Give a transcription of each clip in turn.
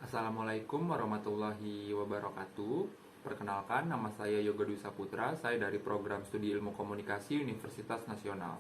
Assalamualaikum warahmatullahi wabarakatuh. Perkenalkan, nama saya Yoga Dwi Saputra. Saya dari Program Studi Ilmu Komunikasi Universitas Nasional.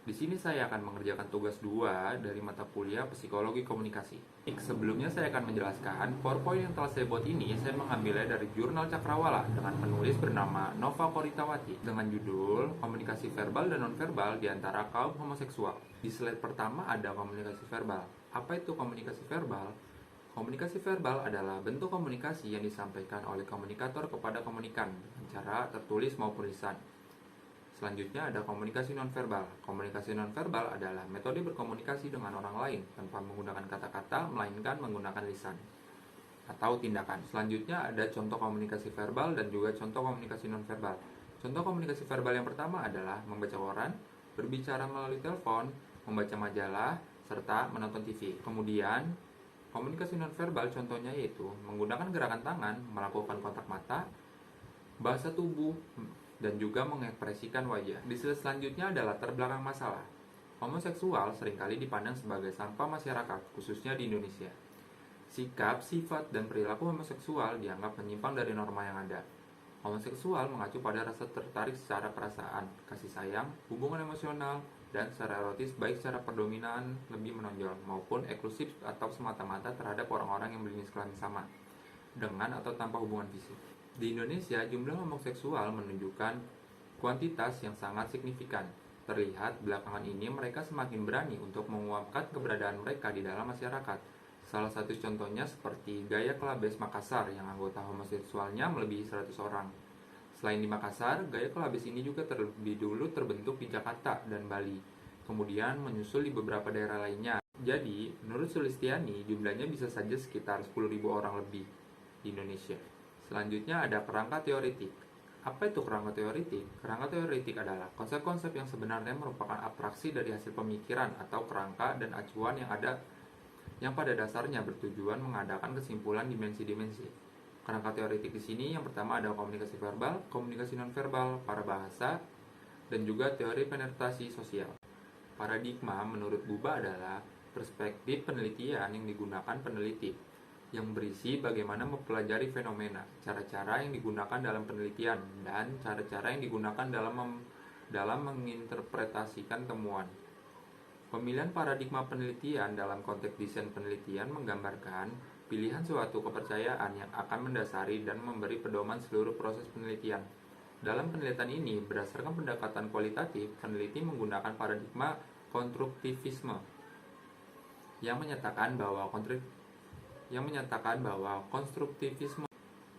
Di sini saya akan mengerjakan tugas 2 dari mata kuliah Psikologi Komunikasi. Sebelumnya saya akan menjelaskan, PowerPoint yang telah saya buat ini saya mengambilnya dari Jurnal Cakrawala dengan penulis bernama Nova Koritawati dengan judul Komunikasi Verbal dan Nonverbal di antara kaum homoseksual. Di slide pertama ada komunikasi verbal. Apa itu komunikasi verbal? Komunikasi verbal adalah bentuk komunikasi yang disampaikan oleh komunikator kepada komunikan dengan cara tertulis maupun lisan. Selanjutnya ada komunikasi nonverbal. Komunikasi nonverbal adalah metode berkomunikasi dengan orang lain tanpa menggunakan kata-kata, melainkan menggunakan lisan atau tindakan. Selanjutnya ada contoh komunikasi verbal dan juga contoh komunikasi nonverbal. Contoh komunikasi verbal yang pertama adalah membaca koran, berbicara melalui telepon, membaca majalah, serta menonton TV. Kemudian, komunikasi nonverbal contohnya yaitu menggunakan gerakan tangan, melakukan kontak mata, bahasa tubuh, dan juga mengekspresikan wajah. Di slide selanjutnya adalah latar belakang masalah. Homoseksual seringkali dipandang sebagai sampah masyarakat, khususnya di Indonesia. Sikap, sifat, dan perilaku homoseksual dianggap menyimpang dari norma yang ada. Homoseksual mengacu pada rasa tertarik secara perasaan, kasih sayang, hubungan emosional, dan secara erotis baik secara predominan lebih menonjol maupun eksklusif atau semata-mata terhadap orang-orang yang berjenis kelamin sama, dengan atau tanpa hubungan fisik. Di Indonesia, jumlah homoseksual menunjukkan kuantitas yang sangat signifikan. Terlihat belakangan ini mereka semakin berani untuk menguapkan keberadaan mereka di dalam masyarakat. Salah satu contohnya seperti Gaya Kelabes Makassar yang anggota homoseksualnya melebihi 100 orang. Selain di Makassar, Gaya Kelabes ini juga terlebih dulu terbentuk di Jakarta dan Bali, kemudian menyusul di beberapa daerah lainnya. Jadi, menurut Sulistiani, jumlahnya bisa saja sekitar 10.000 orang lebih di Indonesia. Selanjutnya ada kerangka teoretik. Apa itu kerangka teoretik? Kerangka teoretik adalah konsep-konsep yang sebenarnya merupakan abstraksi dari hasil pemikiran atau kerangka dan acuan yang pada dasarnya bertujuan mengadakan kesimpulan dimensi-dimensi. Kerangka teoretik di sini yang pertama ada komunikasi verbal, komunikasi nonverbal, parabahasa, dan juga teori penetrasi sosial. Paradigma menurut Buba adalah perspektif penelitian yang digunakan peneliti yang berisi bagaimana mempelajari fenomena, cara-cara yang digunakan dalam penelitian, dan cara-cara yang digunakan dalam menginterpretasikan temuan. Pemilihan paradigma penelitian dalam konteks desain penelitian menggambarkan pilihan suatu kepercayaan yang akan mendasari dan memberi pedoman seluruh proses penelitian. Dalam penelitian ini, berdasarkan pendekatan kualitatif, peneliti menggunakan paradigma konstruktivisme yang menyatakan bahwa konstruktivisme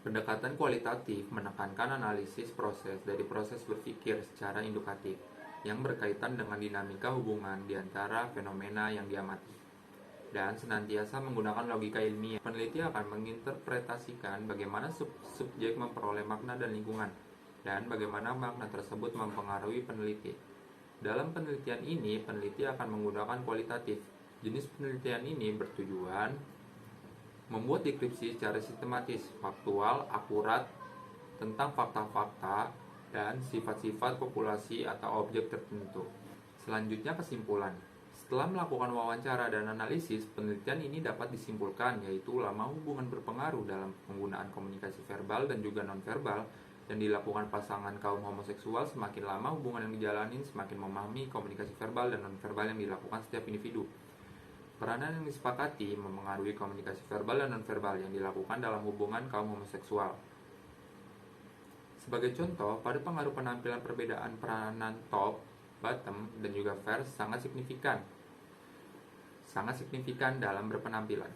pendekatan kualitatif menekankan analisis proses dari proses berpikir secara indukatif yang berkaitan dengan dinamika hubungan di antara fenomena yang diamati dan senantiasa menggunakan logika ilmiah. Peneliti akan menginterpretasikan bagaimana subjek memperoleh makna dan lingkungan dan bagaimana makna tersebut mempengaruhi peneliti. Dalam penelitian ini, peneliti akan menggunakan kualitatif. Jenis penelitian ini bertujuan membuat deskripsi secara sistematis, faktual, akurat tentang fakta-fakta dan sifat-sifat populasi atau objek tertentu. Selanjutnya kesimpulan. Setelah melakukan wawancara dan analisis, penelitian ini dapat disimpulkan yaitu lama hubungan berpengaruh dalam penggunaan komunikasi verbal dan juga nonverbal yang dilakukan pasangan kaum homoseksual. Semakin lama hubungan yang dijalani, semakin memahami komunikasi verbal dan nonverbal yang dilakukan setiap individu. Peranan yang disepakati memengaruhi komunikasi verbal dan nonverbal yang dilakukan dalam hubungan kaum homoseksual. Sebagai contoh, pada pengaruh penampilan perbedaan peranan top, bottom, dan juga verse sangat signifikan dalam berpenampilan.